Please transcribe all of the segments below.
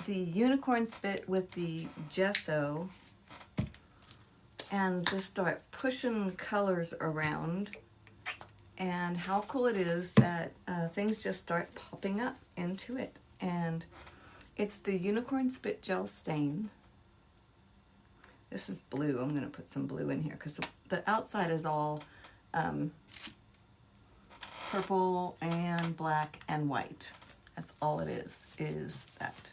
the Unicorn Spit with the gesso and just start pushing colors around. And how cool it is that things just start popping up into it. And it's the Unicorn Spit Gel Stain. This is blue. I'm going to put some blue in here because the outside is all purple and black and white. That's all it is that.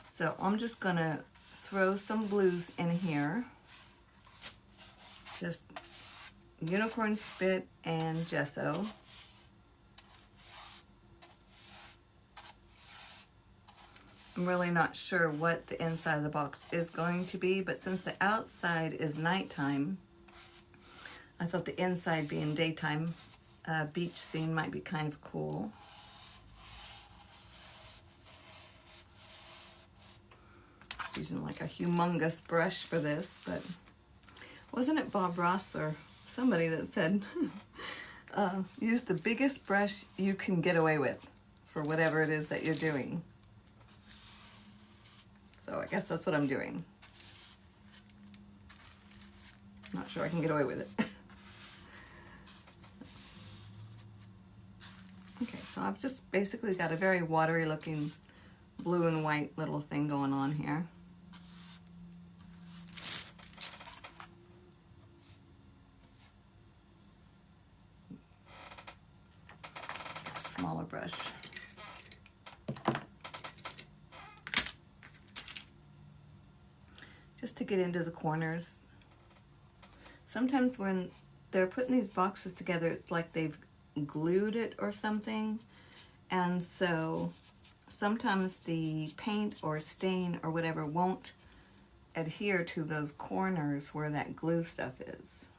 So I'm just going to throw some blues in here. Just Unicorn Spit and Gesso. I'm really not sure what the inside of the box is going to be, but since the outside is nighttime, I thought the inside being daytime beach scene might be kind of cool. Just using like a humongous brush for this, but wasn't it Bob Ross or somebody that said use the biggest brush you can get away with for whatever it is that you're doing. So I guess that's what I'm doing. I'm not sure I can get away with it. Okay, so I've just basically got a very watery looking blue and white little thing going on here. A smaller brush. Just to get into the corners. Sometimes when they're putting these boxes together, it's like they've glued it or something. And so sometimes the paint or stain or whatever won't adhere to those corners where that glue stuff is.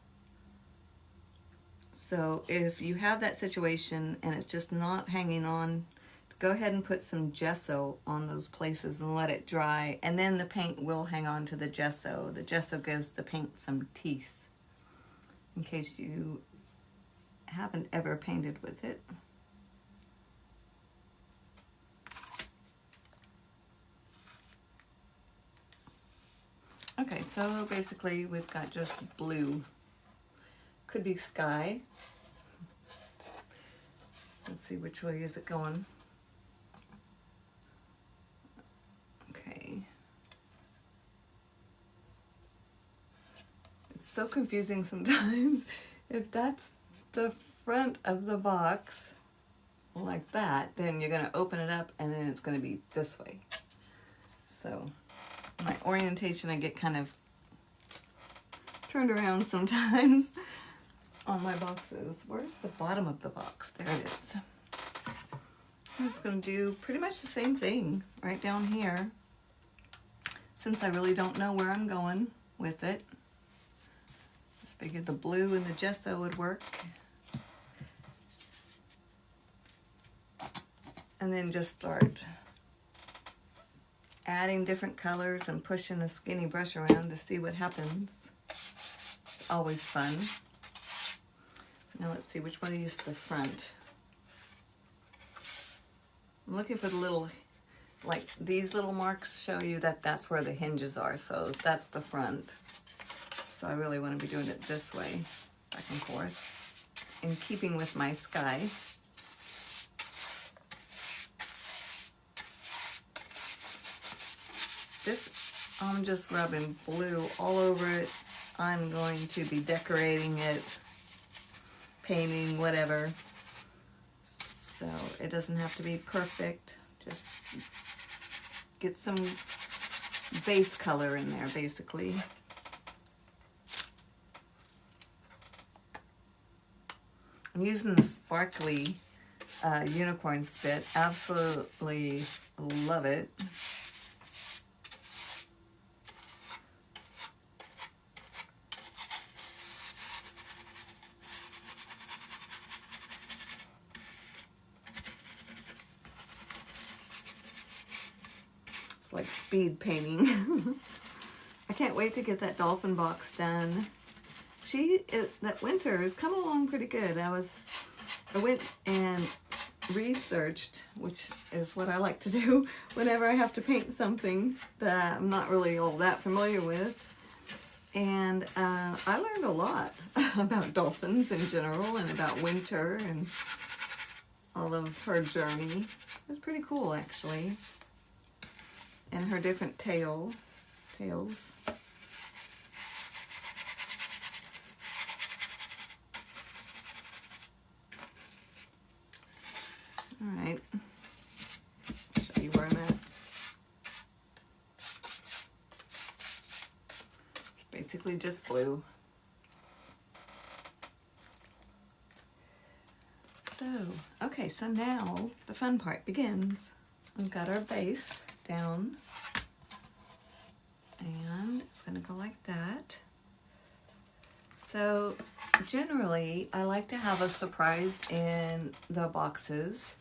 So if you have that situation and it's just not hanging on, go ahead and put some gesso on those places and let it dry, and then the paint will hang on to the gesso. The gesso gives the paint some teeth, in case you haven't ever painted with it. Okay, so basically we've got just blue. Could be sky. Let's see, which way is it going? Okay. It's so confusing sometimes. If that's the front of the box, like that, then you're going to open it up and then it's going to be this way. So my orientation, I get kind of turned around sometimes on my boxes. Where's the bottom of the box? There it is. I'm just going to do pretty much the same thing right down here, since I really don't know where I'm going with it. Just figured the blue and the gesso would work. And then just start adding different colors and pushing a skinny brush around to see what happens. It's always fun. Now let's see, which one to use the front. I'm looking for the little, like these little marks show you that that's where the hinges are, so that's the front. So I really want to be doing it this way, back and forth, in keeping with my sky. This, I'm just rubbing blue all over it. I'm going to be decorating it, painting, whatever. So it doesn't have to be perfect. Just get some base color in there, basically. I'm using the sparkly Unicorn Spit. Absolutely love it. It's like speed painting. I can't wait to get that dolphin box done. That winter is coming along pretty good. I went and researched, which is what I like to do whenever I have to paint something that I'm not really all that familiar with. And I learned a lot about dolphins in general and about winter and all of her journey. It was pretty cool, actually. And her different tails. All right, show you where I'm at. It's basically just blue. So, okay, so now the fun part begins. We've got our base down, and it's gonna go like that. So generally, I like to have a surprise in the boxes.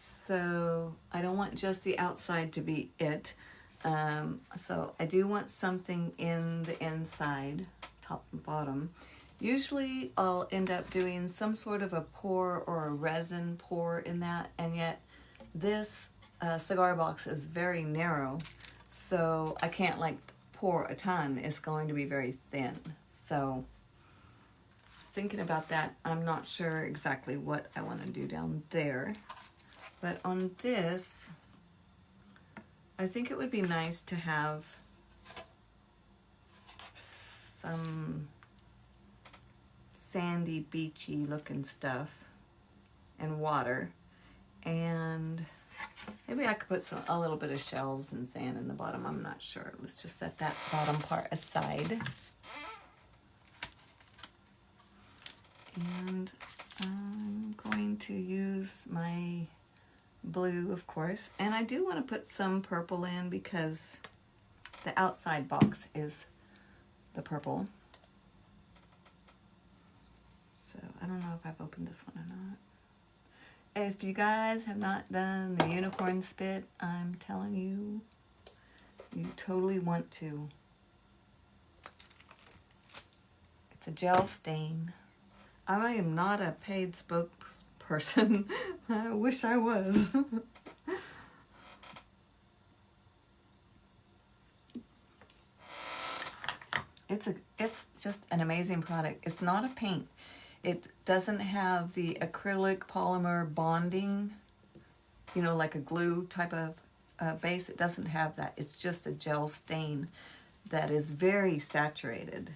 So I don't want just the outside to be it. So I do want something in the inside, top and bottom. Usually I'll end up doing some sort of a pour or a resin pour in that, and yet this cigar box is very narrow, so I can't like pour a ton. It's going to be very thin. So thinking about that, I'm not sure exactly what I want to do down there. But on this, I think it would be nice to have some sandy, beachy looking stuff and water. And maybe I could put a little bit of shells and sand in the bottom. I'm not sure. Let's just set that bottom part aside. And I'm going to use my blue, of course, and I do want to put some purple in because the outside box is the purple. So I don't know if I've opened this one or not. If you guys have not done the Unicorn Spit, I'm telling you, you totally want to. It's a gel stain. I am not a paid spokesperson. I wish I was. It's just an amazing product. It's not a paint. It doesn't have the acrylic polymer bonding, you know, like a glue type of base. It doesn't have that. It's just a gel stain that is very saturated.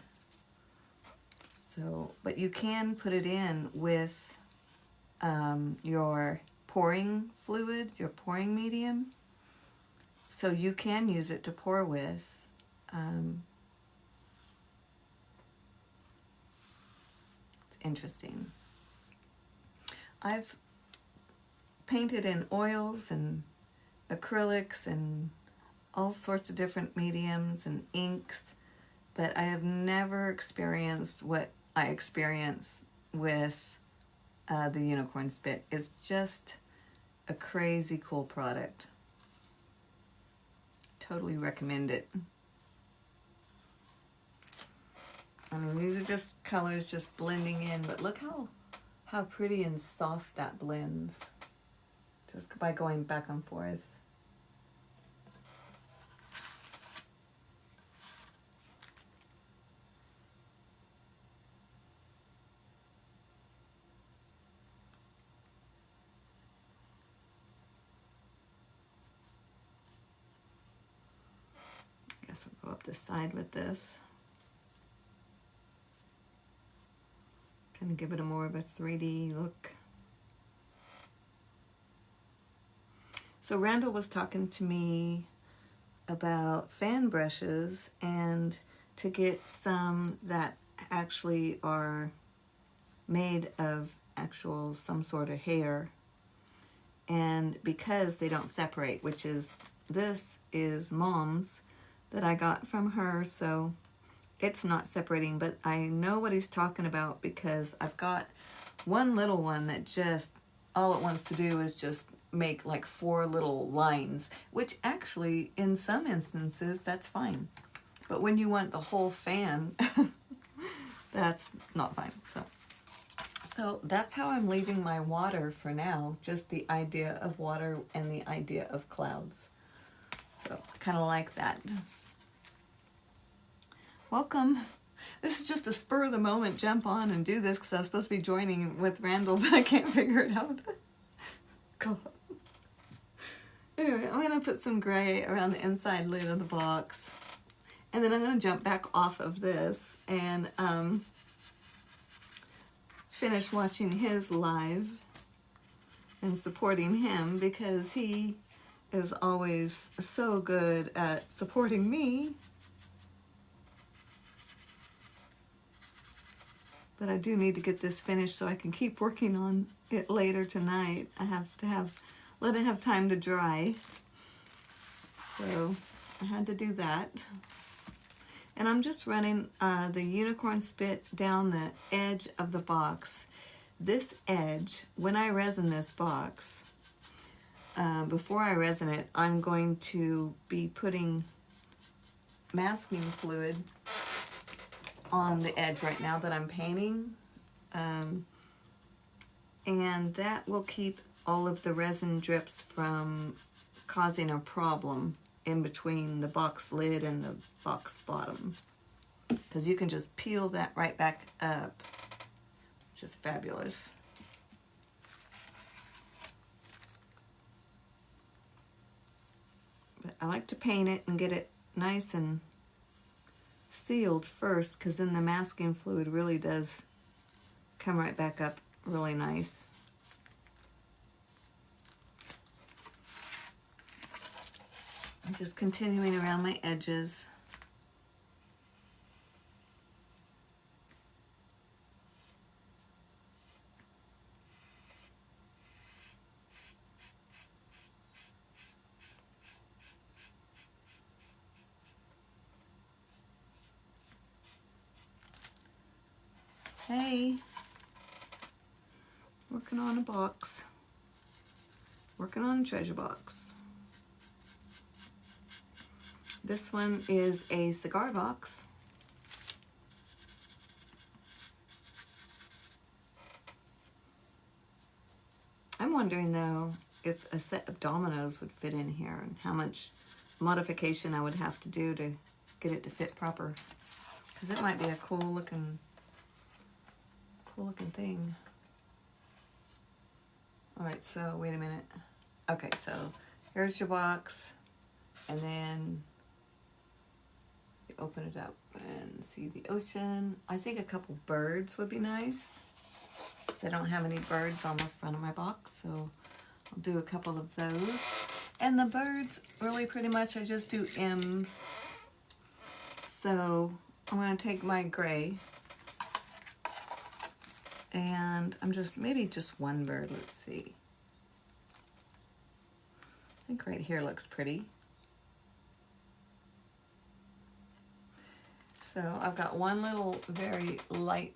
So, but you can put it in with your pouring fluid, your pouring medium. So you can use it to pour with. It's interesting. I've painted in oils and acrylics and all sorts of different mediums and inks, but I have never experienced what I experience with the Unicorn Spit. It's just a crazy cool product. Totally recommend it. I mean, these are just colors just blending in, but look how pretty and soft that blends just by going back and forth. I guess I'll go up the side with this. Kind of give it a more of a 3D look. So Randall was talking to me about fan brushes and to get some that actually are made of actual some sort of hair, and because they don't separate, which is, this is Mom's that I got from her, so it's not separating, but I know what he's talking about because I've got one little one that just, all it wants to do is just make like 4 little lines, which actually in some instances that's fine. But when you want the whole fan, that's not fine. So that's how I'm leaving my water for now, just the idea of water and the idea of clouds. So I kind of like that. Welcome. This is just a spur of the moment jump on and do this because I was supposed to be joining with Randall, but I can't figure it out. God. Anyway, I'm going to put some gray around the inside lid of the box. And then I'm going to jump back off of this and finish watching his live and supporting him because he is always so good at supporting me. But I do need to get this finished so I can keep working on it later tonight. I have to let it have time to dry. So I had to do that. And I'm just running the Unicorn Spit down the edge of the box. This edge, when I resin this box, before I resin it, I'm going to be putting masking fluid on the edge right now that I'm painting. And that will keep all of the resin drips from causing a problem in between the box lid and the box bottom, because you can just peel that right back up, which is fabulous. But I like to paint it and get it nice and sealed first, because then the masking fluid really does come right back up really nice. I'm just continuing around my edges. Hey, working on a box, working on a treasure box. This one is a cigar box. I'm wondering though if a set of dominoes would fit in here and how much modification I would have to do to get it to fit proper, because it might be a cool looking thing. All right, so wait a minute. Okay, so here's your box, and then you open it up and see the ocean. I think a couple birds would be nice, because I don't have any birds on the front of my box, so I'll do a couple of those. And the birds, really pretty much I just do M's. So I'm going to take my gray, and I'm just, maybe just one bird, let's see. I think right here looks pretty. So I've got one little very light,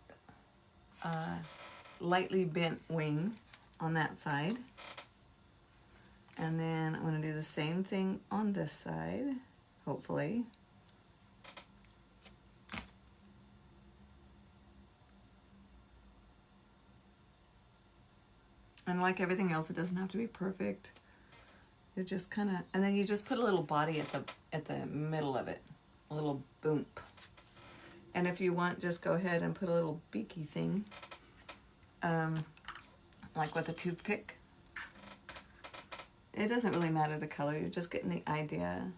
lightly bent wing on that side. And then I'm going to do the same thing on this side, hopefully. And like everything else, it doesn't have to be perfect. You just kind of, and then you just put a little body at the middle of it, a little boomp. And if you want, just go ahead and put a little beaky thing, like with a toothpick. It doesn't really matter the color, you're just getting the idea.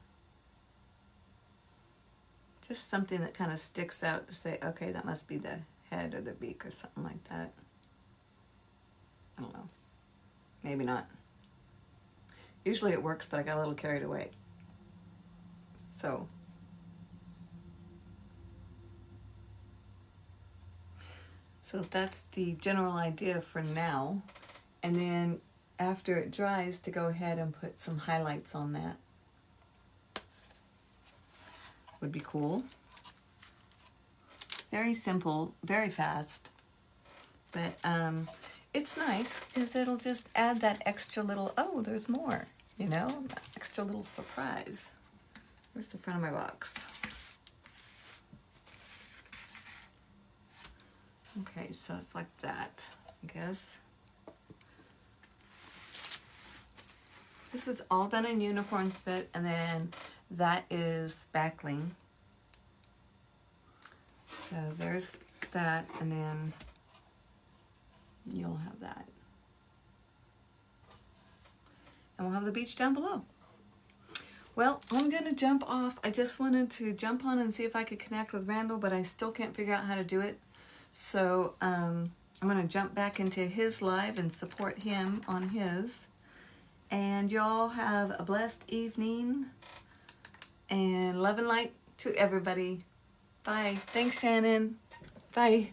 Just something that kind of sticks out to say, okay, that must be the head or the beak or something like that. I don't know. Maybe not. Usually it works, but I got a little carried away. So that's the general idea for now. And then after it dries, to go ahead and put some highlights on that. Would be cool. Very simple, very fast. But it's nice because it'll just add that extra little, oh, there's more, you know, that extra little surprise. Where's the front of my box? Okay, so it's like that. I guess. This is all done in Unicorn Spit, and then that is spackling. So there's that, and then you'll have that. And we'll have the beach down below. Well, I'm going to jump off. I just wanted to jump on and see if I could connect with Randall, but I still can't figure out how to do it. So I'm going to jump back into his live and support him on his. And y'all have a blessed evening. And love and light to everybody. Bye. Thanks, Shannon. Bye.